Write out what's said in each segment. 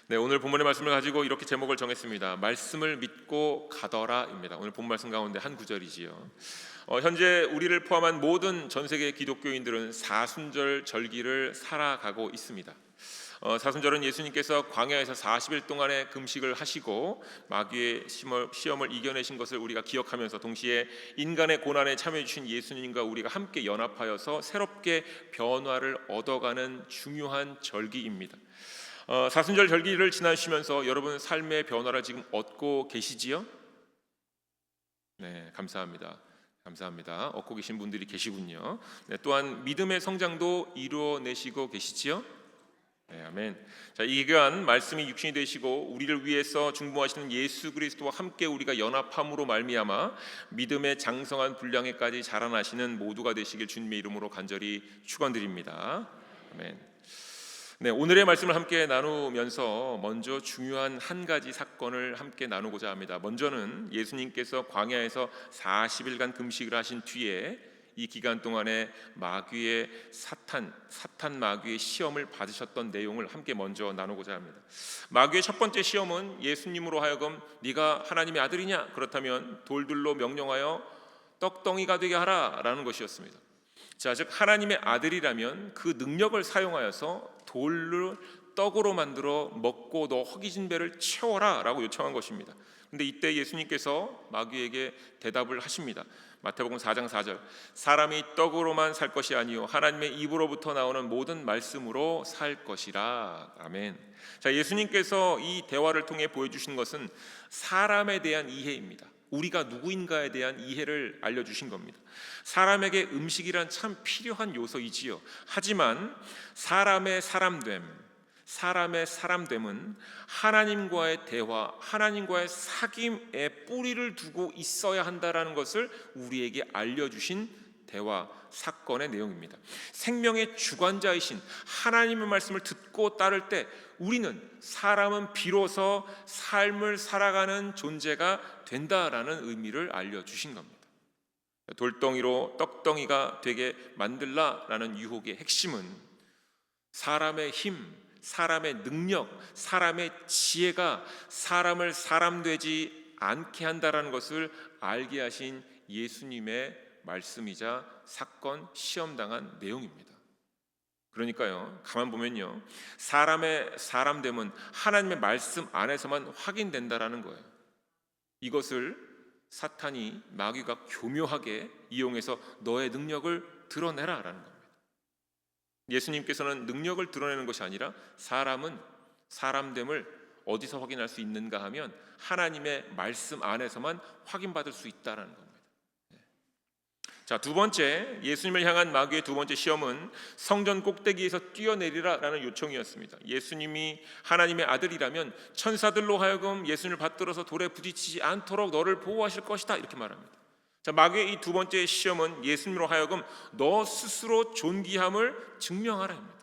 네, 오늘 본문의 말씀을 가지고 이렇게 제목을 정했습니다. 말씀을 믿고 가더라입니다. 오늘 본 말씀 가운데 한 구절이지요. 현재 우리를 포함한 모든 전 세계 기독교인들은 사순절 절기를 살아가고 있습니다. 사순절은 예수님께서 광야에서 40일 동안의 금식을 하시고 마귀의 시험을 이겨내신 것을 우리가 기억하면서 동시에 인간의 고난에 참여해 주신 예수님과 우리가 함께 연합하여서 새롭게 변화를 얻어가는 중요한 절기입니다. 사순절 절기를 지나시면서 여러분 삶의 변화를 지금 얻고 계시지요? 네, 감사합니다. 감사합니다. 얻고 계신 분들이 계시군요. 네, 또한 믿음의 성장도 이루어내시고 계시지요? 네, 아멘. 자, 이 귀한 말씀이 육신이 되시고 우리를 위해서 중보하시는 예수 그리스도와 함께 우리가 연합함으로 말미암아 믿음의 장성한 분량에까지 자라나시는 모두가 되시길 주님의 이름으로 간절히 축원드립니다. 아멘. 네, 오늘의 말씀을 함께 나누면서 먼저 중요한 한 가지 사건을 함께 나누고자 합니다. 먼저는 예수님께서 광야에서 40일간 금식을 하신 뒤에 이 기간 동안에 마귀의 사탄 마귀의 시험을 받으셨던 내용을 함께 먼저 나누고자 합니다. 마귀의 첫 번째 시험은 예수님으로 하여금 네가 하나님의 아들이냐? 그렇다면 돌들로 명령하여 떡덩이가 되게 하라라는 것이었습니다. 자, 즉 하나님의 아들이라면 그 능력을 사용하여서 돌을 떡으로 만들어 먹고 너 허기진 배를 채워라 라고 요청한 것입니다. 근데 이때 예수님께서 마귀에게 대답을 하십니다. 마태복음 4장 4절 사람이 떡으로만 살 것이 아니요 하나님의 입으로부터 나오는 모든 말씀으로 살 것이라. 아멘. 자, 예수님께서 이 대화를 통해 보여주신 것은 사람에 대한 이해입니다. 우리가 누구인가에 대한 이해를 알려주신 겁니다. 사람에게 음식이란 참 필요한 요소이지요. 하지만 사람의 사람됨은 하나님과의 대화, 하나님과의 사귐에 뿌리를 두고 있어야 한다라는 것을 우리에게 알려주신 대화 사건의 내용입니다. 생명의 주관자이신 하나님의 말씀을 듣고 따를 때 우리는 사람은 비로소 삶을 살아가는 존재가 된다라는 의미를 알려주신 겁니다. 돌덩이로 떡덩이가 되게 만들라라는 유혹의 핵심은 사람의 힘, 사람의 능력, 사람의 지혜가 사람을 사람 되지 않게 한다라는 것을 알게 하신 예수님의 말씀이자 사건 시험당한 내용입니다. 그러니까요, 가만 보면요, 사람의 사람됨은 하나님의 말씀 안에서만 확인된다라는 거예요. 이것을 사탄이 마귀가 교묘하게 이용해서 너의 능력을 드러내라라는 겁니다. 예수님께서는 능력을 드러내는 것이 아니라 사람은 사람됨을 어디서 확인할 수 있는가 하면 하나님의 말씀 안에서만 확인받을 수 있다라는 겁니다. 자, 두 번째 예수님을 향한 마귀의 두 번째 시험은 성전 꼭대기에서 뛰어내리라라는 요청이었습니다. 예수님이 하나님의 아들이라면 천사들로 하여금 예수님을 받들어서 돌에 부딪히지 않도록 너를 보호하실 것이다 이렇게 말합니다. 자, 마귀의 이 두 번째 시험은 예수님으로 하여금 너 스스로 존귀함을 증명하라입니다.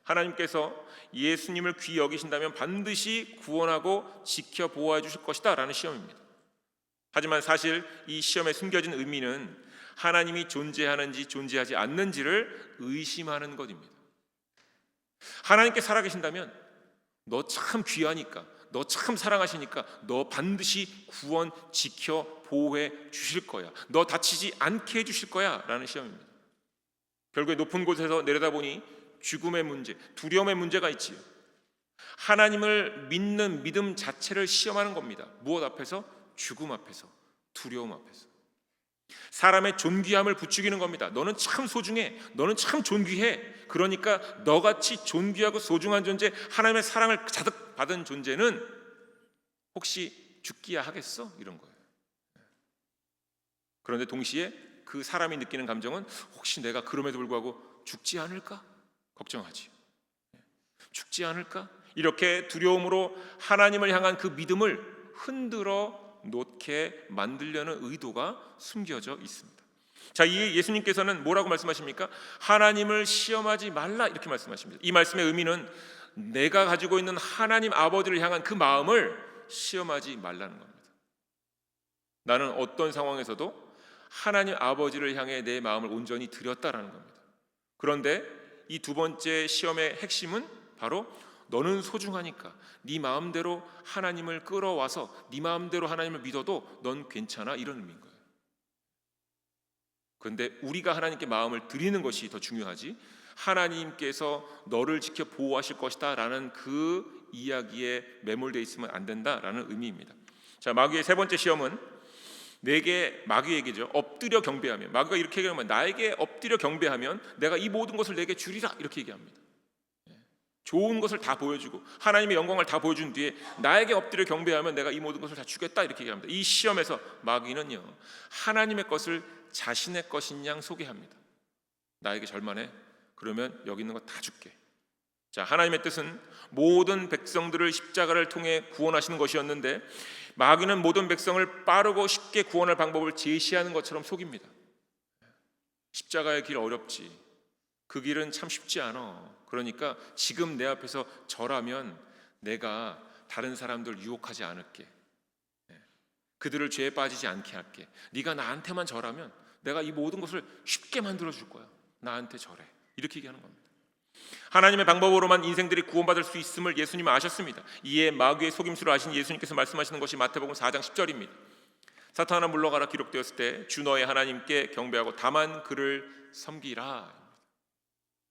하나님께서 예수님을 귀히 여기신다면 반드시 구원하고 지켜 보호해 주실 것이다 라는 시험입니다. 하지만 사실 이 시험에 숨겨진 의미는 하나님이 존재하는지 존재하지 않는지를 의심하는 것입니다. 하나님께 살아계신다면 너 참 귀하니까, 너 참 사랑하시니까 너 반드시 구원 지켜 보호해 주실 거야, 너 다치지 않게 해주실 거야 라는 시험입니다. 결국에 높은 곳에서 내려다보니 죽음의 문제, 두려움의 문제가 있지요. 하나님을 믿는 믿음 자체를 시험하는 겁니다. 무엇 앞에서? 죽음 앞에서, 두려움 앞에서. 사람의 존귀함을 부추기는 겁니다. 너는 참 소중해, 너는 참 존귀해. 그러니까 너같이 존귀하고 소중한 존재, 하나님의 사랑을 가득 받은 존재는 혹시 죽기야 하겠어? 이런 거예요. 그런데 동시에 그 사람이 느끼는 감정은 혹시 내가 그럼에도 불구하고 죽지 않을까? 걱정하지. 죽지 않을까? 이렇게 두려움으로 하나님을 향한 그 믿음을 흔들어 놓게 만들려는 의도가 숨겨져 있습니다. 자, 이 예수님께서는 뭐라고 말씀하십니까? 하나님을 시험하지 말라 이렇게 말씀하십니다. 이 말씀의 의미는 내가 가지고 있는 하나님 아버지를 향한 그 마음을 시험하지 말라는 겁니다. 나는 어떤 상황에서도 하나님 아버지를 향해 내 마음을 온전히 드렸다라는 겁니다. 그런데 이 두 번째 시험의 핵심은 바로 너는 소중하니까 네 마음대로 하나님을 끌어와서 네 마음대로 하나님을 믿어도 넌 괜찮아, 이런 의미인 거예요. 그런데 우리가 하나님께 마음을 드리는 것이 더 중요하지, 하나님께서 너를 지켜 보호하실 것이다 라는 그 이야기에 매몰되어 있으면 안 된다라는 의미입니다. 자, 마귀의 세 번째 시험은 내게, 마귀 얘기죠, 엎드려 경배하면, 마귀가 이렇게 얘기하면 나에게 엎드려 경배하면 내가 이 모든 것을 내게 주리라, 이렇게 얘기합니다. 좋은 것을 다 보여주고 하나님의 영광을 다 보여준 뒤에 나에게 엎드려 경배하면 내가 이 모든 것을 다 주겠다, 이렇게 얘기합니다. 이 시험에서 마귀는요, 하나님의 것을 자신의 것인 양 소개합니다. 나에게 절만해? 그러면 여기 있는 거 다 줄게. 자, 하나님의 뜻은 모든 백성들을 십자가를 통해 구원하시는 것이었는데 마귀는 모든 백성을 빠르고 쉽게 구원할 방법을 제시하는 것처럼 속입니다. 십자가의 길 어렵지, 그 길은 참 쉽지 않아. 그러니까 지금 내 앞에서 절하면 내가 다른 사람들 유혹하지 않을게, 그들을 죄에 빠지지 않게 할게. 네가 나한테만 절하면 내가 이 모든 것을 쉽게 만들어 줄 거야. 나한테 절해, 이렇게 얘기하는 겁니다. 하나님의 방법으로만 인생들이 구원받을 수 있음을 예수님은 아셨습니다. 이에 마귀의 속임수를 아신 예수님께서 말씀하시는 것이 마태복음 4장 10절입니다. 사탄아 물러가라 기록되었을 때 주 너의 하나님께 경배하고 다만 그를 섬기라.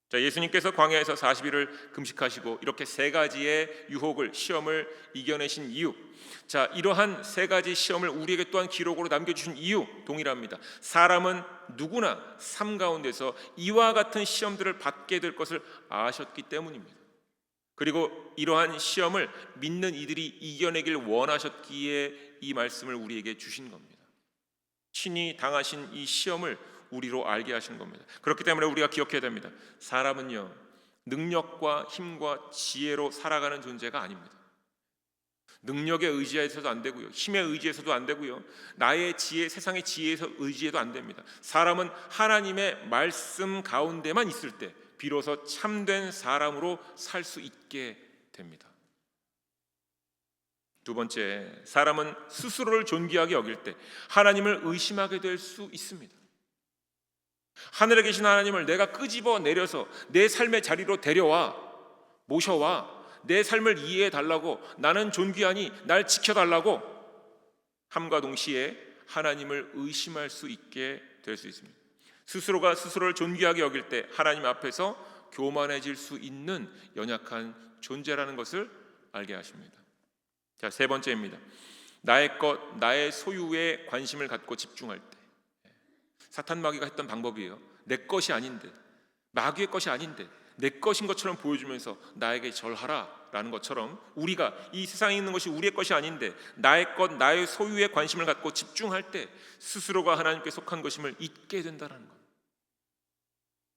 자, 예수님께서 광야에서 40일을 금식하시고 이렇게 세 가지의 유혹을, 시험을 이겨내신 이유, 자, 이러한 세 가지 시험을 우리에게 또한 기록으로 남겨주신 이유 동일합니다. 사람은 누구나 삶 가운데서 이와 같은 시험들을 받게 될 것을 아셨기 때문입니다. 그리고 이러한 시험을 믿는 이들이 이겨내길 원하셨기에 이 말씀을 우리에게 주신 겁니다. 친히 당하신 이 시험을 우리로 알게 하시는 겁니다. 그렇기 때문에 우리가 기억해야 됩니다. 사람은요, 능력과 힘과 지혜로 살아가는 존재가 아닙니다. 능력에 의지해서도 안 되고요, 힘에 의지해서도 안 되고요, 나의 지혜, 세상의 지혜에서 의지해도 안 됩니다. 사람은 하나님의 말씀 가운데만 있을 때 비로소 참된 사람으로 살 수 있게 됩니다. 두 번째, 사람은 스스로를 존귀하게 여길 때 하나님을 의심하게 될 수 있습니다. 하늘에 계신 하나님을 내가 끄집어 내려서 내 삶의 자리로 데려와 모셔와 내 삶을 이해해 달라고, 나는 존귀하니 날 지켜달라고 함과 동시에 하나님을 의심할 수 있게 될 수 있습니다. 스스로가 스스로를 존귀하게 여길 때 하나님 앞에서 교만해질 수 있는 연약한 존재라는 것을 알게 하십니다. 자, 세 번째입니다. 나의 것, 나의 소유에 관심을 갖고 집중할 때, 사탄 마귀가 했던 방법이에요. 내 것이 아닌데, 마귀의 것이 아닌데 내 것인 것처럼 보여주면서 나에게 절하라 라는 것처럼, 우리가 이 세상에 있는 것이 우리의 것이 아닌데 나의 것, 나의 소유에 관심을 갖고 집중할 때 스스로가 하나님께 속한 것임을 잊게 된다는 것.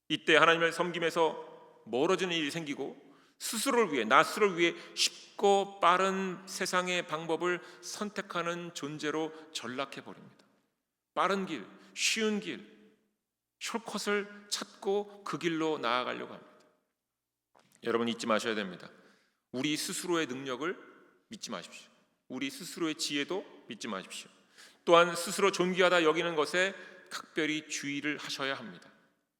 이때 하나님을 섬김에서 멀어지는 일이 생기고 스스로를 위해, 나 스스로를 위해 쉽고 빠른 세상의 방법을 선택하는 존재로 전락해 버립니다. 빠른 길, 쉬운 길, 숏컷을 찾고 그 길로 나아가려고 합니다. 여러분 잊지 마셔야 됩니다. 우리 스스로의 능력을 믿지 마십시오. 우리 스스로의 지혜도 믿지 마십시오. 또한 스스로 존귀하다 여기는 것에 각별히 주의를 하셔야 합니다.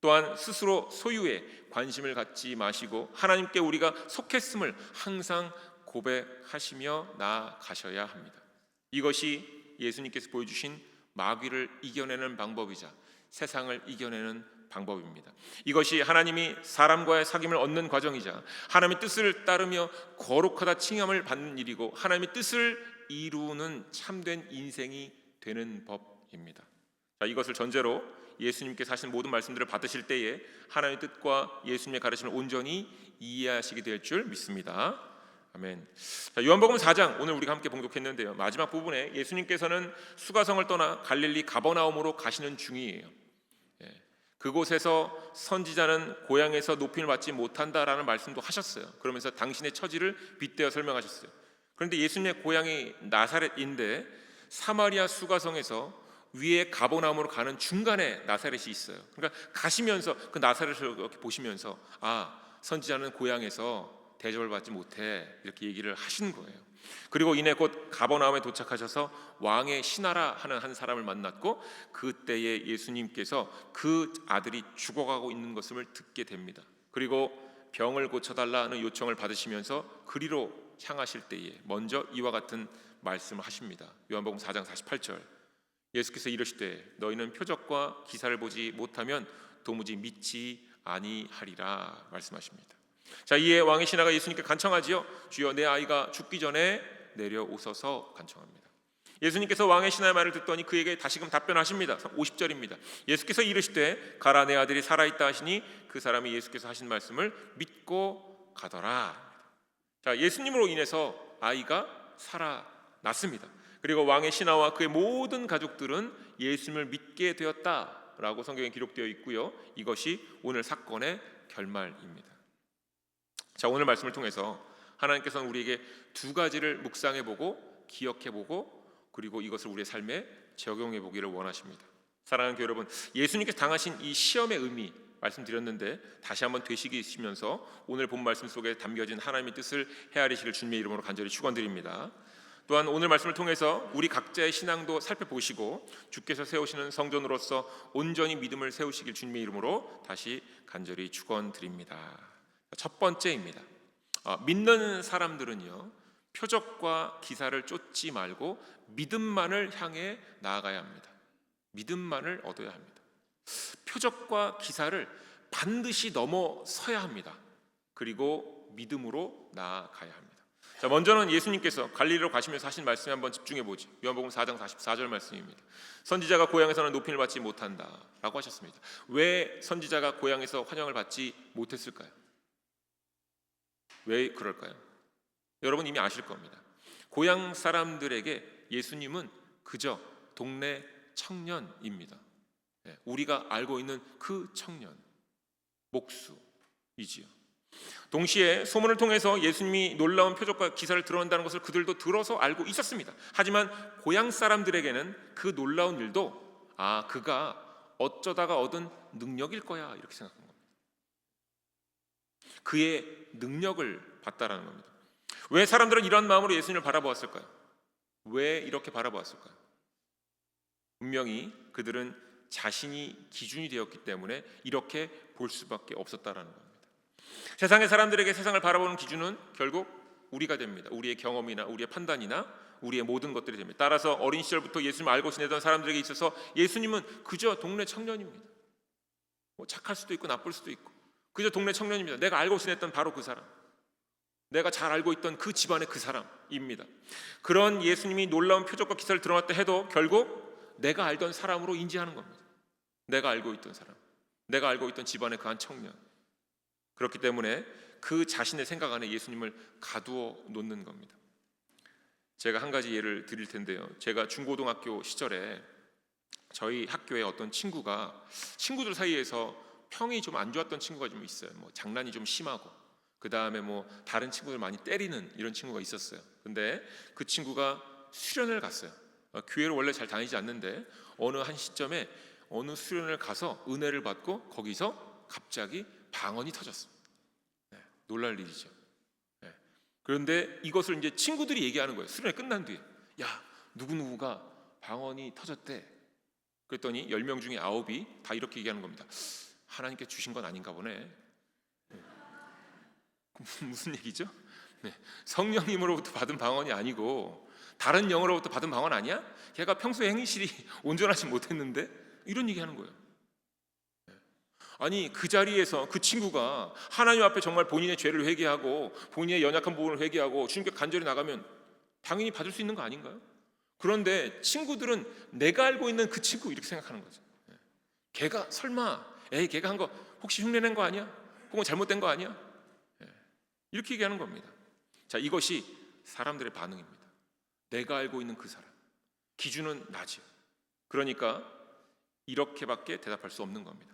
또한 스스로 소유에 관심을 갖지 마시고 하나님께 우리가 속했음을 항상 고백하시며 나아가셔야 합니다. 이것이 예수님께서 보여주신 마귀를 이겨내는 방법이자 세상을 이겨내는 방법입니다. 이것이 하나님이 사람과의 사귐을 얻는 과정이자 하나님의 뜻을 따르며 거룩하다 칭함을 받는 일이고 하나님의 뜻을 이루는 참된 인생이 되는 법입니다. 자, 이것을 전제로 예수님께서 하신 모든 말씀들을 받으실 때에 하나님의 뜻과 예수님의 가르침을 온전히 이해하시게 될 줄 믿습니다. 아멘. 자, 요한복음 4장 오늘 우리가 함께 봉독했는데요, 마지막 부분에 예수님께서는 수가성을 떠나 갈릴리 가버나움으로 가시는 중이에요. 그곳에서 선지자는 고향에서 높임을 받지 못한다라는 말씀도 하셨어요. 그러면서 당신의 처지를 빗대어 설명하셨어요. 그런데 예수님의 고향이 나사렛인데 사마리아 수가성에서 위에 가버나움으로 가는 중간에 나사렛이 있어요. 그러니까 가시면서 그 나사렛을 이렇게 보시면서, 아, 선지자는 고향에서 대접을 받지 못해, 이렇게 얘기를 하신 거예요. 그리고 이내 곧 가버나움에 도착하셔서 왕의 시나라 하는 한 사람을 만났고 그때에 예수님께서 그 아들이 죽어가고 있는 것을 듣게 됩니다. 그리고 병을 고쳐달라는 요청을 받으시면서 그리로 향하실 때에 먼저 이와 같은 말씀을 하십니다. 요한복음 4장 48절, 예수께서 이르시되 너희는 표적과 기사를 보지 못하면 도무지 믿지 아니하리라 말씀하십니다. 자, 이에 왕의 신하가 예수님께 간청하지요. 주여, 내 아이가 죽기 전에 내려오소서 간청합니다. 예수님께서 왕의 신하의 말을 듣더니 그에게 다시금 답변하십니다. 50절입니다. 예수께서 이르시되 가라, 내 아들이 살아있다 하시니 그 사람이 예수께서 하신 말씀을 믿고 가더라. 자, 예수님으로 인해서 아이가 살아났습니다. 그리고 왕의 신하와 그의 모든 가족들은 예수님을 믿게 되었다라고 성경에 기록되어 있고요. 이것이 오늘 사건의 결말입니다. 자, 오늘 말씀을 통해서 하나님께서는 우리에게 두 가지를 묵상해보고 기억해보고 그리고 이것을 우리의 삶에 적용해보기를 원하십니다. 사랑하는 교회 여러분, 예수님께서 당하신 이 시험의 의미 말씀드렸는데 다시 한번 되새기시면서 오늘 본 말씀 속에 담겨진 하나님의 뜻을 헤아리시길 주님의 이름으로 간절히 축원드립니다. 또한 오늘 말씀을 통해서 우리 각자의 신앙도 살펴보시고 주께서 세우시는 성전으로서 온전히 믿음을 세우시길 주님의 이름으로 다시 간절히 축원드립니다. 첫 번째입니다. 믿는 사람들은요, 표적과 기사를 쫓지 말고 믿음만을 향해 나아가야 합니다. 믿음만을 얻어야 합니다. 표적과 기사를 반드시 넘어서야 합니다. 그리고 믿음으로 나아가야 합니다. 자, 먼저는 예수님께서 갈릴리로 가시면서 하신 말씀에 한번 집중해 보죠. 요한복음 4장 44절 말씀입니다. 선지자가 고향에서는 높임을 받지 못한다라고 하셨습니다. 왜 선지자가 고향에서 환영을 받지 못했을까요? 왜 그럴까요? 여러분 이미 아실 겁니다. 고향 사람들에게 예수님은 그저 동네 청년입니다. 우리가 알고 있는 그 청년, 목수이지요. 동시에 소문을 통해서 예수님이 놀라운 표적과 기사를 드러낸다는 것을 그들도 들어서 알고 있었습니다. 하지만 고향 사람들에게는 그 놀라운 일도 그가 어쩌다가 얻은 능력일 거야 이렇게 생각한 겁니다. 그의 능력을 봤다라는 겁니다. 왜 사람들은 이런 마음으로 예수님을 바라보았을까요? 왜 이렇게 바라보았을까요? 분명히 그들은 자신이 기준이 되었기 때문에 이렇게 볼 수밖에 없었다라는 겁니다. 세상의 사람들에게 세상을 바라보는 기준은 결국 우리가 됩니다. 우리의 경험이나 우리의 판단이나 우리의 모든 것들이 됩니다. 따라서 어린 시절부터 예수님을 알고 지내던 사람들에게 있어서 예수님은 그저 동네 청년입니다. 착할 수도 있고 나쁠 수도 있고 그저 동네 청년입니다. 내가 알고 지냈던 바로 그 사람, 내가 잘 알고 있던 그 집안의 그 사람입니다. 그런 예수님이 놀라운 표적과 기사를 드러났다 해도 결국 내가 알던 사람으로 인지하는 겁니다. 내가 알고 있던 사람, 내가 알고 있던 집안의 그 한 청년. 그렇기 때문에 그 자신의 생각 안에 예수님을 가두어 놓는 겁니다. 제가 한 가지 예를 드릴 텐데요. 제가 중고등학교 시절에 저희 학교에 어떤 친구들 사이에서 평이 좀 안 좋았던 친구가 좀 있어요. 장난이 좀 심하고 그 다음에 다른 친구들 많이 때리는 이런 친구가 있었어요. 근데 그 친구가 수련을 갔어요. 교회를 원래 잘 다니지 않는데 어느 한 시점에 어느 수련을 가서 은혜를 받고 거기서 갑자기 방언이 터졌습니다. 놀랄 일이죠. 그런데 이것을 이제 친구들이 얘기하는 거예요. 수련회 끝난 뒤에, 야, 누구누구가 방언이 터졌대. 그랬더니 10명 중에 9이 다 이렇게 얘기하는 겁니다. 하나님께 주신 건 아닌가 보네. 무슨 얘기죠? 성령님으로부터 받은 방언이 아니고 다른 영으로부터 받은 방언 아니야? 걔가 평소에 행실이 온전하지 못했는데 이런 얘기하는 거예요. 아니, 그 자리에서 그 친구가 하나님 앞에 정말 본인의 죄를 회개하고 본인의 연약한 부분을 회개하고 주님께 간절히 나가면 당연히 받을 수 있는 거 아닌가요? 그런데 친구들은 내가 알고 있는 그 친구 이렇게 생각하는 거죠. 걔가 설마 걔가 한 거 혹시 흉내낸 거 아니야? 혹은 잘못된 거 아니야? 이렇게 얘기하는 겁니다. 자, 이것이 사람들의 반응입니다. 내가 알고 있는 그 사람, 기준은 나지요. 그러니까 이렇게밖에 대답할 수 없는 겁니다.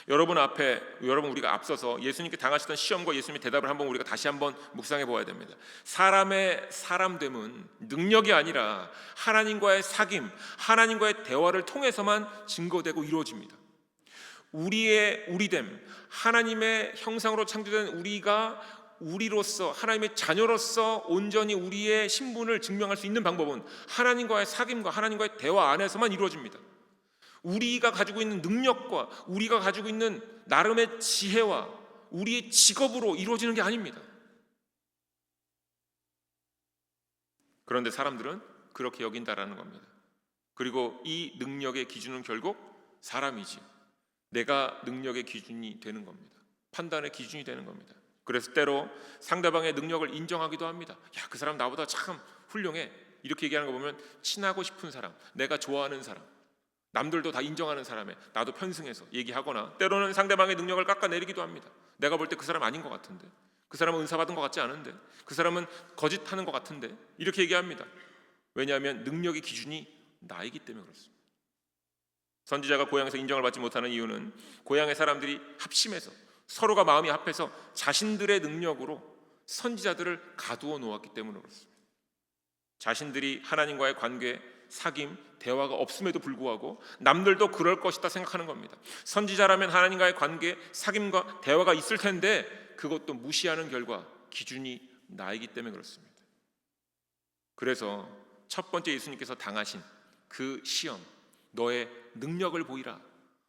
여러분 우리가 앞서서 예수님께 당하셨던 시험과 예수님의 대답을 한번 우리가 다시 한번 묵상해 보아야 됩니다. 사람의 사람됨은 능력이 아니라 하나님과의 사귐, 하나님과의 대화를 통해서만 증거되고 이루어집니다. 우리의 우리됨, 하나님의 형상으로 창조된 우리로서 하나님의 자녀로서 온전히 우리의 신분을 증명할 수 있는 방법은 하나님과의 사귐과 하나님과의 대화 안에서만 이루어집니다. 우리가 가지고 있는 능력과 우리가 가지고 있는 나름의 지혜와 우리의 직업으로 이루어지는 게 아닙니다. 그런데 사람들은 그렇게 여긴다라는 겁니다. 그리고 이 능력의 기준은 결국 사람이지, 내가 능력의 기준이 되는 겁니다. 판단의 기준이 되는 겁니다. 그래서 때로 상대방의 능력을 인정하기도 합니다. 야, 그 사람 나보다 참 훌륭해, 이렇게 얘기하는 거 보면 친하고 싶은 사람, 내가 좋아하는 사람, 남들도 다 인정하는 사람에 나도 편승해서 얘기하거나, 때로는 상대방의 능력을 깎아내리기도 합니다. 내가 볼 때 그 사람 아닌 것 같은데, 그 사람은 은사 받은 것 같지 않은데, 그 사람은 거짓하는 것 같은데, 이렇게 얘기합니다. 왜냐하면 능력의 기준이 나이기 때문에 그렇습니다. 선지자가 고향에서 인정을 받지 못하는 이유는 고향의 사람들이 합심해서, 서로가 마음이 합해서 자신들의 능력으로 선지자들을 가두어 놓았기 때문에 그렇습니다. 자신들이 하나님과의 관계, 사귐, 대화가 없음에도 불구하고 남들도 그럴 것이다 생각하는 겁니다. 선지자라면 하나님과의 관계, 사귐과 대화가 있을 텐데 그것도 무시하는 결과 기준이 나이기 때문에 그렇습니다. 그래서 첫 번째 예수님께서 당하신 그 시험, 너의 능력을 보이라,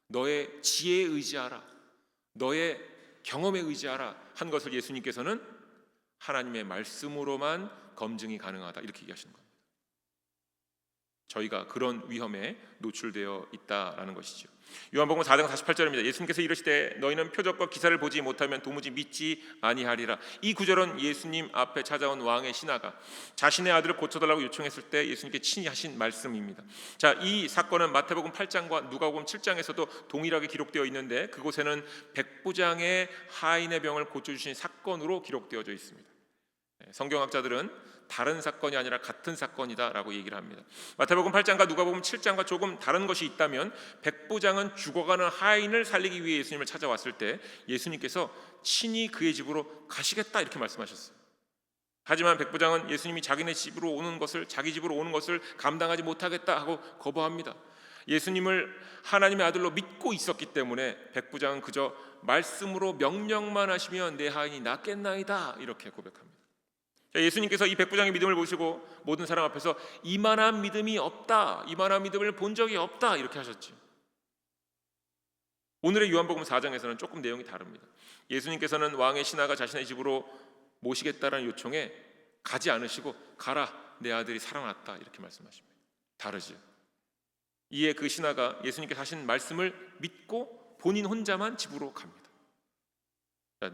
너의 지혜에 의지하라, 너의 경험에 의지하라 한 것을 예수님께서는 하나님의 말씀으로만 검증이 가능하다, 이렇게 얘기하시는 겁니다. 저희가 그런 위험에 노출되어 있다라는 것이죠. 요한복음 4장 48절입니다. 예수님께서 이르시되 너희는 표적과 기사를 보지 못하면 도무지 믿지 아니하리라. 이 구절은 예수님 앞에 찾아온 왕의 신하가 자신의 아들을 고쳐달라고 요청했을 때 예수님께 친히 하신 말씀입니다. 자, 이 사건은 마태복음 8장과 누가복음 7장에서도 동일하게 기록되어 있는데 그곳에는 백부장의 하인의 병을 고쳐주신 사건으로 기록되어져 있습니다. 성경학자들은 다른 사건이 아니라 같은 사건이다라고 얘기를 합니다. 마태복음 8장과 누가복음 7장과 조금 다른 것이 있다면, 백부장은 죽어가는 하인을 살리기 위해 예수님을 찾아왔을 때 예수님께서 친히 그의 집으로 가시겠다 이렇게 말씀하셨어요. 하지만 백부장은 예수님이 자기 집으로 오는 것을 감당하지 못하겠다 하고 거부합니다. 예수님을 하나님의 아들로 믿고 있었기 때문에 백부장은 그저 말씀으로 명령만 하시면 내 하인이 낫겠나이다 이렇게 고백합니다. 예수님께서 이 백부장의 믿음을 보시고 모든 사람 앞에서 이만한 믿음이 없다, 이만한 믿음을 본 적이 없다 이렇게 하셨죠. 오늘의 요한복음 4장에서는 조금 내용이 다릅니다. 예수님께서는 왕의 신하가 자신의 집으로 모시겠다라는 요청에 가지 않으시고 가라, 내 아들이 살아났다 이렇게 말씀하십니다. 다르죠. 이에 그 신하가 예수님께서 하신 말씀을 믿고 본인 혼자만 집으로 갑니다.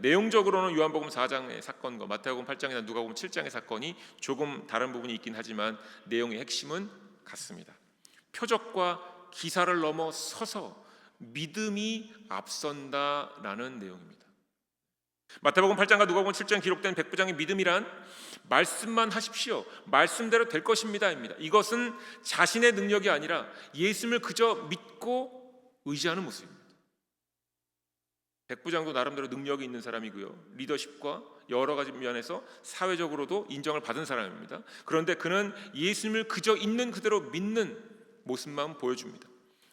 내용적으로는 요한복음 4장의 사건과 마태복음 8장이나 누가복음 7장의 사건이 조금 다른 부분이 있긴 하지만 내용의 핵심은 같습니다. 표적과 기사를 넘어서서 믿음이 앞선다라는 내용입니다. 마태복음 8장과 누가복음 7장에 기록된 백부장의 믿음이란 말씀만 하십시오, 말씀대로 될 것입니다입니다. 이것은 자신의 능력이 아니라 예수님을 그저 믿고 의지하는 모습입니다. 백부장도 나름대로 능력이 있는 사람이고요, 리더십과 여러 가지 면에서 사회적으로도 인정을 받은 사람입니다. 그런데 그는 예수님을 그저 있는 그대로 믿는 모습만 보여줍니다.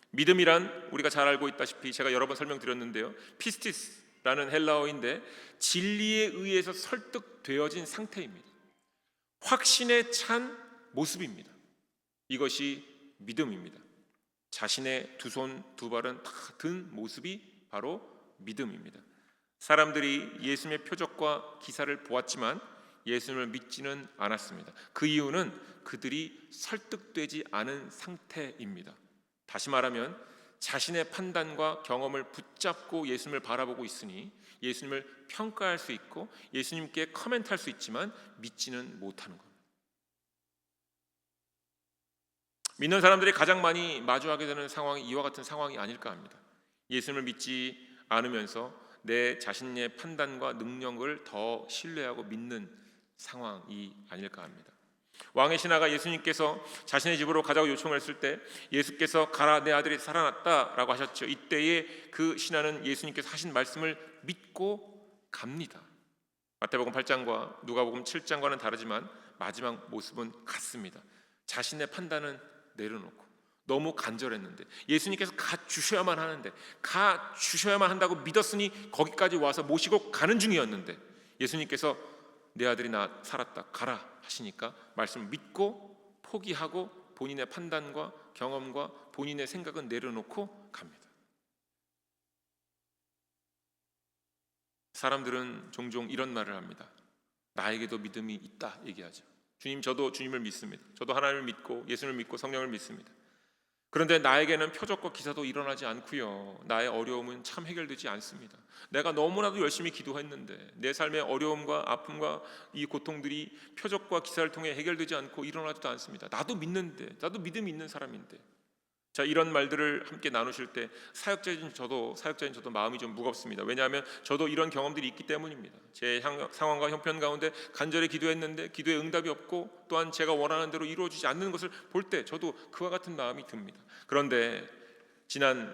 믿음이란 우리가 잘 알고 있다시피 제가 여러 번 설명드렸는데요, 피스티스라는 헬라어인데 진리에 의해서 설득되어진 상태입니다. 확신에 찬 모습입니다. 이것이 믿음입니다. 자신의 두 손 두 발은 다 든 모습이 바로 믿음입니다. 사람들이 예수님의 표적과 기사를 보았지만 예수님을 믿지는 않았습니다. 그 이유는 그들이 설득되지 않은 상태입니다. 다시 말하면 자신의 판단과 경험을 붙잡고 예수님을 바라보고 있으니 예수님을 평가할 수 있고 예수님께 커멘트할 수 있지만 믿지는 못하는 겁니다. 믿는 사람들이 가장 많이 마주하게 되는 상황이 이와 같은 상황이 아닐까 합니다. 예수님을 믿지 않으면서 내 자신의 판단과 능력을 더 신뢰하고 믿는 상황이 아닐까 합니다. 왕의 신하가 예수님께서 자신의 집으로 가자고 요청했을 때 예수께서 가라, 내 아들이 살아났다라고 하셨죠. 이때에 그 신하는 예수님께서 하신 말씀을 믿고 갑니다. 마태복음 8장과 누가복음 7장과는 다르지만 마지막 모습은 같습니다. 자신의 판단은 내려놓고, 너무 간절했는데 예수님께서 가 주셔야만 하는데, 가 주셔야만 한다고 믿었으니 거기까지 와서 모시고 가는 중이었는데 예수님께서 내 아들이 살았다, 가라 하시니까 말씀을 믿고 포기하고 본인의 판단과 경험과 본인의 생각은 내려놓고 갑니다. 사람들은 종종 이런 말을 합니다. 나에게도 믿음이 있다 얘기하죠. 주님, 저도 주님을 믿습니다. 저도 하나님을 믿고 예수님을 믿고 성령을 믿습니다. 그런데 나에게는 표적과 기사도 일어나지 않고요. 나의 어려움은 참 해결되지 않습니다. 내가 너무나도 열심히 기도했는데 내 삶의 어려움과 아픔과 이 고통들이 표적과 기사를 통해 해결되지 않고 일어나지도 않습니다. 나도 믿는데, 나도 믿음이 있는 사람인데. 자, 이런 말들을 함께 나누실 때 사역자인 저도 마음이 좀 무겁습니다. 왜냐하면 저도 이런 경험들이 있기 때문입니다. 제 상황과 형편 가운데 간절히 기도했는데 기도에 응답이 없고 또한 제가 원하는 대로 이루어지지 않는 것을 볼 때 저도 그와 같은 마음이 듭니다. 그런데 지난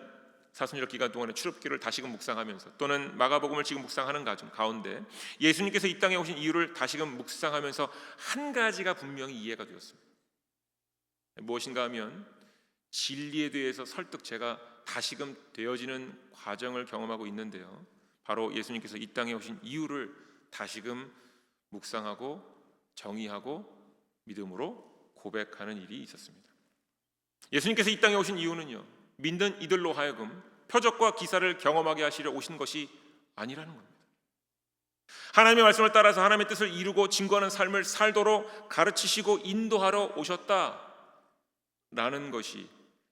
사순절 기간 동안에 출애굽기를 다시금 묵상하면서 또는 마가복음을 지금 묵상하는 가운데 예수님께서 이 땅에 오신 이유를 다시금 묵상하면서 한 가지가 분명히 이해가 되었습니다. 무엇인가 하면 진리에 대해서 설득 제가 다시금 되어지는 과정을 경험하고 있는데요. 바로 예수님께서 이 땅에 오신 이유를 다시금 묵상하고 정의하고 믿음으로 고백하는 일이 있었습니다. 예수님께서 이 땅에 오신 이유는요, 믿는 이들로 하여금 표적과 기사를 경험하게 하시려 오신 것이 아니라는 겁니다. 하나님의 말씀을 따라서 하나님의 뜻을 이루고 증거하는 삶을 살도록 가르치시고 인도하러 오셨다라는 것이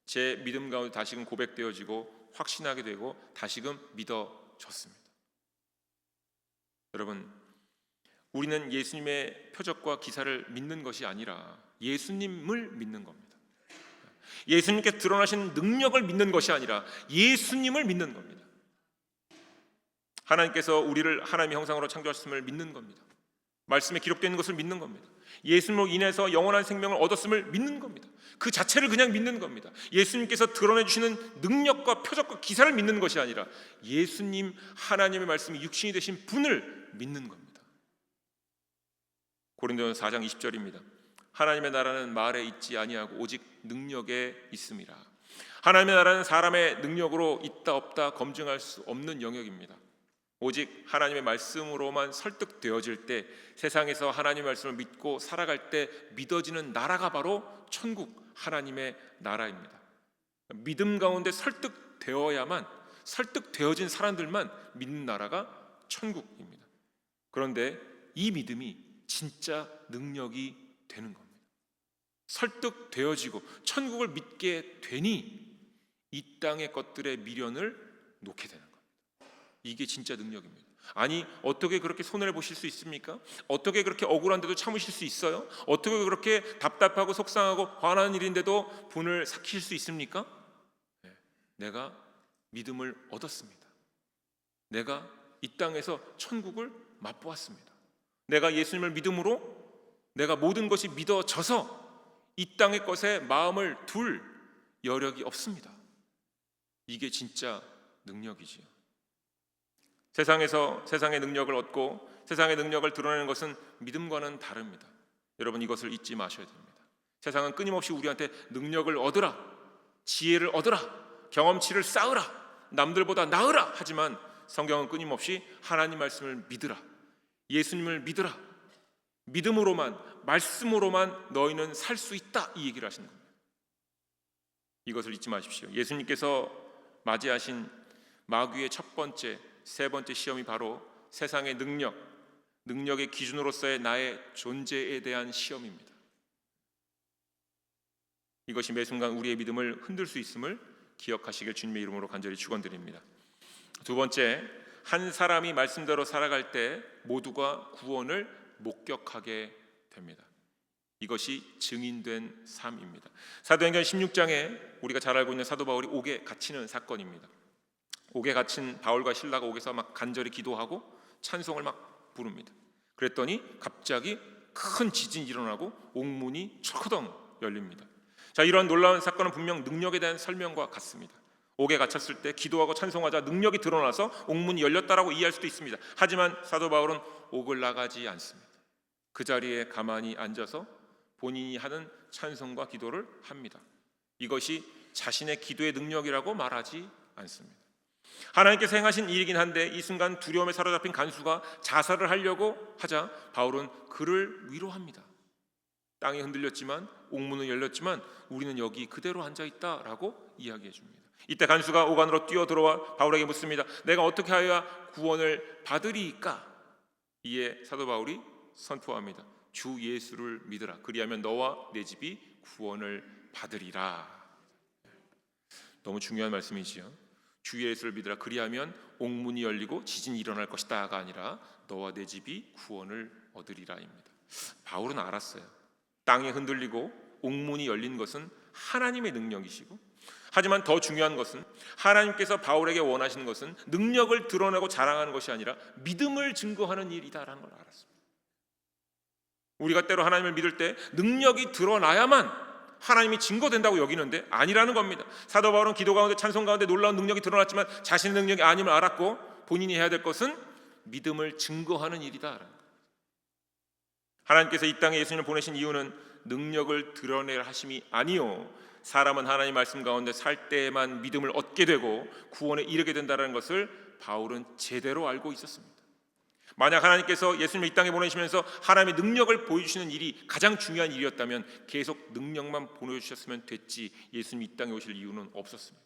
제 믿음 가운데 다시금 고백되어지고 확신하게 되고 다시금 믿어졌습니다. 여러분, 우리는 예수님의 표적과 기사를 믿는 것이 아니라 예수님을 믿는 겁니다. 예수님께 드러나신 능력을 믿는 것이 아니라 예수님을 믿는 겁니다. 하나님께서 우리를 하나님의 형상으로 창조하셨음을 믿는 겁니다. 말씀에 기록되어 있는 것을 믿는 겁니다. 예수님으로 인해서 영원한 생명을 얻었음을 믿는 겁니다. 그 자체를 그냥 믿는 겁니다. 예수님께서 드러내 주시는 능력과 표적과 기사를 믿는 것이 아니라 예수님 하나님의 말씀이 육신이 되신 분을 믿는 겁니다. 고린도전서 4장 20절입니다. 하나님의 나라는 말에 있지 아니하고 오직 능력에 있음이라. 하나님의 나라는 사람의 능력으로 있다 없다 검증할 수 없는 영역입니다. 오직 하나님의 말씀으로만 설득되어질 때, 세상에서 하나님의 말씀을 믿고 살아갈 때 믿어지는 나라가 바로 천국 하나님의 나라입니다. 믿음 가운데 설득되어진 사람들만 믿는 나라가 천국입니다. 그런데 이 믿음이 진짜 능력이 되는 겁니다. 설득되어지고 천국을 믿게 되니 이 땅의 것들의 미련을 놓게 되는 겁니다. 이게 진짜 능력입니다. 아니, 어떻게 그렇게 손해를 보실 수 있습니까? 어떻게 그렇게 억울한데도 참으실 수 있어요? 어떻게 그렇게 답답하고 속상하고 화나는 일인데도 분을 삭히실 수 있습니까? 네, 내가 믿음을 얻었습니다. 내가 이 땅에서 천국을 맛보았습니다. 내가 예수님을 믿음으로 내가 모든 것이 믿어져서 이 땅의 것에 마음을 둘 여력이 없습니다. 이게 진짜 능력이지요. 세상에서 세상의 능력을 얻고 세상의 능력을 드러내는 것은 믿음과는 다릅니다. 여러분, 이것을 잊지 마셔야 됩니다. 세상은 끊임없이 우리한테 능력을 얻으라, 지혜를 얻으라, 경험치를 쌓으라, 남들보다 나으라 하지만 성경은 끊임없이 하나님 말씀을 믿으라, 예수님을 믿으라, 믿음으로만, 말씀으로만 너희는 살 수 있다, 이 얘기를 하시는 겁니다. 이것을 잊지 마십시오. 예수님께서 맞이하신 마귀의 첫 번째, 세 번째 시험이 바로 세상의 능력의 기준으로서의 나의 존재에 대한 시험입니다. 이것이 매 순간 우리의 믿음을 흔들 수 있음을 기억하시길 주님의 이름으로 간절히 축원드립니다. 두 번째, 한 사람이 말씀대로 살아갈 때 모두가 구원을 목격하게 됩니다. 이것이 증인된 삶입니다. 사도행전 16장에 우리가 잘 알고 있는 사도 바울이 옥에 갇히는 사건입니다. 옥에 갇힌 바울과 실라가 옥에서 막 간절히 기도하고 찬송을 막 부릅니다. 그랬더니 갑자기 큰 지진이 일어나고 옥문이 철커덩 열립니다. 자, 이러한 놀라운 사건은 분명 능력에 대한 설명과 같습니다. 옥에 갇혔을 때 기도하고 찬송하자 능력이 드러나서 옥문이 열렸다라고 이해할 수도 있습니다. 하지만 사도 바울은 옥을 나가지 않습니다. 그 자리에 가만히 앉아서 본인이 하는 찬송과 기도를 합니다. 이것이 자신의 기도의 능력이라고 말하지 않습니다. 하나님께서 행하신 일이긴 한데 이 순간 두려움에 사로잡힌 간수가 자살을 하려고 하자 바울은 그를 위로합니다. 땅이 흔들렸지만 옥문은 열렸지만 우리는 여기 그대로 앉아있다라고 이야기해 줍니다. 이때 간수가 오간으로 뛰어들어와 바울에게 묻습니다. 내가 어떻게 하여야 구원을 받으리이까? 이에 사도 바울이 선포합니다. 주 예수를 믿으라. 그리하면 너와 내 집이 구원을 받으리라. 너무 중요한 말씀이지요. 주 예수를 믿으라. 그리하면 옥문이 열리고 지진이 일어날 것이다가 아니라 너와 내 집이 구원을 얻으리라입니다. 바울은 알았어요. 땅이 흔들리고 옥문이 열린 것은 하나님의 능력이시고, 하지만 더 중요한 것은 하나님께서 바울에게 원하시는 것은 능력을 드러내고 자랑하는 것이 아니라 믿음을 증거하는 일이다라는 걸 알았습니다. 우리가 때로 하나님을 믿을 때 능력이 드러나야만 하나님이 증거된다고 여기는데 아니라는 겁니다. 사도 바울은 기도 가운데 찬송 가운데 놀라운 능력이 드러났지만 자신의 능력이 아님을 알았고, 본인이 해야 될 것은 믿음을 증거하는 일이다. 하나님께서 이 땅에 예수님을 보내신 이유는 능력을 드러내려 하심이 아니요, 사람은 하나님 말씀 가운데 살 때에만 믿음을 얻게 되고 구원에 이르게 된다는 것을 바울은 제대로 알고 있었습니다. 만약 하나님께서 예수님을 이 땅에 보내시면서 하나님의 능력을 보여주시는 일이 가장 중요한 일이었다면 계속 능력만 보내주셨으면 됐지, 예수님이 이 땅에 오실 이유는 없었습니다.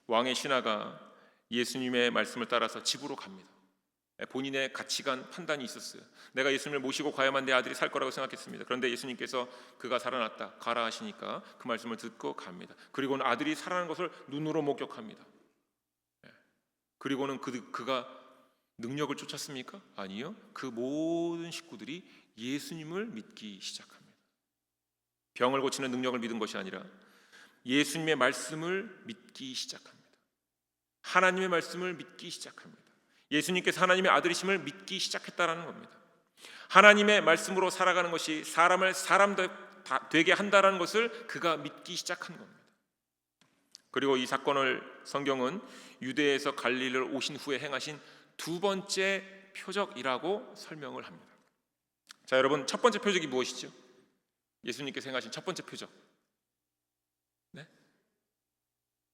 왕의 신하가 예수님의 말씀을 따라서 집으로 갑니다. 본인의 가치관, 판단이 있었어요. 내가 예수님을 모시고 가야만 내 아들이 살 거라고 생각했습니다. 그런데 예수님께서 그가 살아났다 가라 하시니까 그 말씀을 듣고 갑니다. 그리고는 아들이 살아난 것을 눈으로 목격합니다. 그리고는 그가 능력을 쫓았습니까? 아니요. 그 모든 식구들이 예수님을 믿기 시작합니다. 병을 고치는 능력을 믿은 것이 아니라 예수님의 말씀을 믿기 시작합니다. 하나님의 말씀을 믿기 시작합니다. 예수님께서 하나님의 아들이심을 믿기 시작했다라는 겁니다. 하나님의 말씀으로 살아가는 것이 사람을 사람 되게 한다라는 것을 그가 믿기 시작한 겁니다. 그리고 이 사건을 성경은 유대에서 갈릴리를 오신 후에 행하신 두 번째 표적이라고 설명을 합니다. 자, 여러분, 첫 번째 표적이 무엇이죠? 예수님께서 행하신 첫 번째 표적.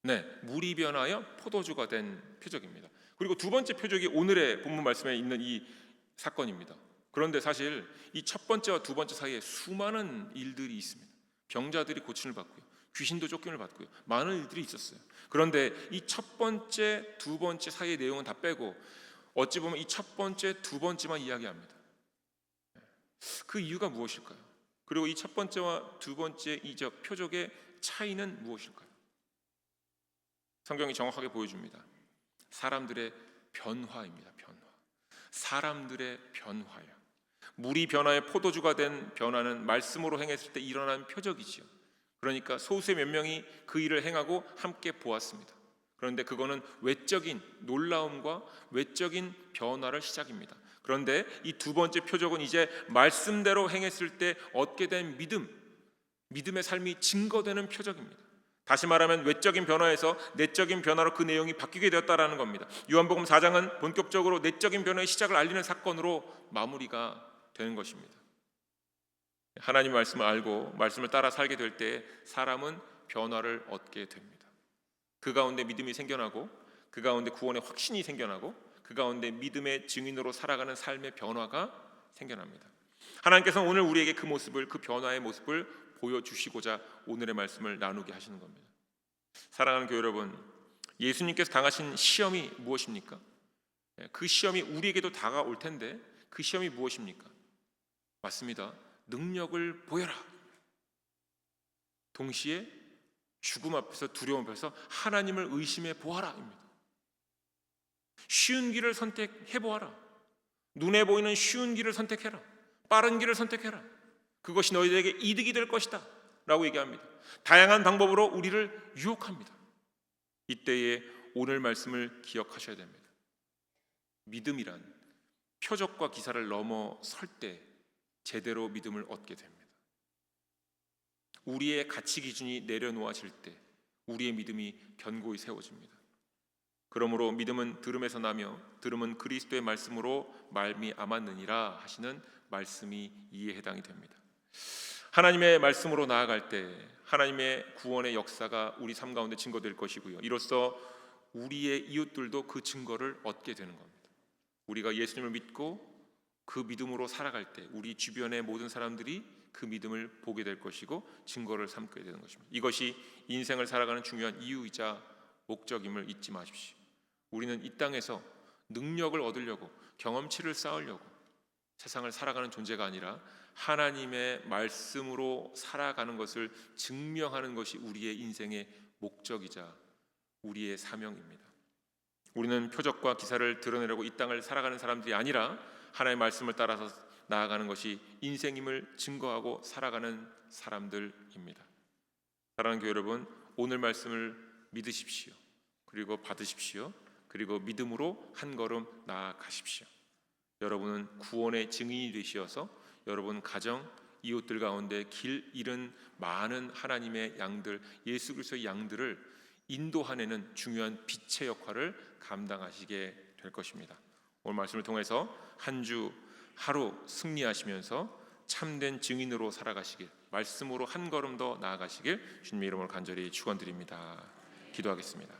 네, 물이 변하여 포도주가 된 표적입니다. 그리고 두 번째 표적이 오늘의 본문 말씀에 있는 이 사건입니다. 그런데 사실 이 첫 번째와 두 번째 사이에 수많은 일들이 있습니다. 병자들이 고침을 받고요, 귀신도 쫓김을 받고요, 많은 일들이 있었어요. 그런데 이 첫 번째, 두 번째 사이의 내용은 다 빼고 어찌 보면 이 첫 번째, 두 번째만 이야기합니다. 그 이유가 무엇일까요? 그리고 이 첫 번째와 두 번째 이 표적의 차이는 무엇일까요? 성경이 정확하게 보여줍니다. 사람들의 변화입니다. 변화. 사람들의 변화요. 물이 변화에 포도주가 된 변화는 말씀으로 행했을 때 일어난 표적이지요. 그러니까 소수의 몇 명이 그 일을 행하고 함께 보았습니다. 그런데 그거는 외적인 놀라움과 외적인 변화를 시작입니다. 그런데 이 두 번째 표적은 이제 말씀대로 행했을 때 얻게 된 믿음의 삶이 증거되는 표적입니다. 다시 말하면 외적인 변화에서 내적인 변화로 그 내용이 바뀌게 되었다라는 겁니다. 요한복음 4장은 본격적으로 내적인 변화의 시작을 알리는 사건으로 마무리가 되는 것입니다. 하나님 말씀을 알고 말씀을 따라 살게 될 때 사람은 변화를 얻게 됩니다. 그 가운데 믿음이 생겨나고, 그 가운데 구원의 확신이 생겨나고, 그 가운데 믿음의 증인으로 살아가는 삶의 변화가 생겨납니다. 하나님께서는 오늘 우리에게 그 모습을, 그 변화의 모습을 보여주시고자 오늘의 말씀을 나누게 하시는 겁니다. 사랑하는 교회 여러분, 예수님께서 당하신 시험이 무엇입니까? 그 시험이 우리에게도 다가올 텐데 그 시험이 무엇입니까? 맞습니다. 능력을 보여라. 동시에 죽음 앞에서, 두려움 앞에서 하나님을 의심해 보아라입니다. 쉬운 길을 선택해 보아라. 눈에 보이는 쉬운 길을 선택해라. 빠른 길을 선택해라. 그것이 너희에게 이득이 될 것이다 라고 얘기합니다. 다양한 방법으로 우리를 유혹합니다. 이때에 오늘 말씀을 기억하셔야 됩니다. 믿음이란 표적과 기사를 넘어설 때 제대로 믿음을 얻게 됩니다. 우리의 가치 기준이 내려놓아질 때 우리의 믿음이 견고히 세워집니다. 그러므로 믿음은 들음에서 나며 들음은 그리스도의 말씀으로 말미암았느니라 하시는 말씀이 이에 해당이 됩니다. 하나님의 말씀으로 나아갈 때 하나님의 구원의 역사가 우리 삶 가운데 증거될 것이고요, 이로써 우리의 이웃들도 그 증거를 얻게 되는 겁니다. 우리가 예수님을 믿고 그 믿음으로 살아갈 때 우리 주변의 모든 사람들이 그 믿음을 보게 될 것이고 증거를 삼게 되는 것입니다. 이것이 인생을 살아가는 중요한 이유이자 목적임을 잊지 마십시오. 우리는 이 땅에서 능력을 얻으려고, 경험치를 쌓으려고 세상을 살아가는 존재가 아니라 하나님의 말씀으로 살아가는 것을 증명하는 것이 우리의 인생의 목적이자 우리의 사명입니다. 우리는 표적과 기사를 드러내려고 이 땅을 살아가는 사람들이 아니라 하나님의 말씀을 따라서 나아가는 것이 인생임을 증거하고 살아가는 사람들입니다. 사랑하는 교회 여러분, 오늘 말씀을 믿으십시오. 그리고 받으십시오. 그리고 믿음으로 한 걸음 나아가십시오. 여러분은 구원의 증인이 되시어서 여러분 가정, 이웃들 가운데 길 잃은 많은 하나님의 양들, 예수 그리스도의 양들을 인도하는 중요한 빛의 역할을 감당하시게 될 것입니다. 오늘 말씀을 통해서 한 주 하루 승리하시면서 참된 증인으로 살아가시길, 말씀으로 한 걸음 더 나아가시길 주님의 이름으로 간절히 축원드립니다. 기도하겠습니다.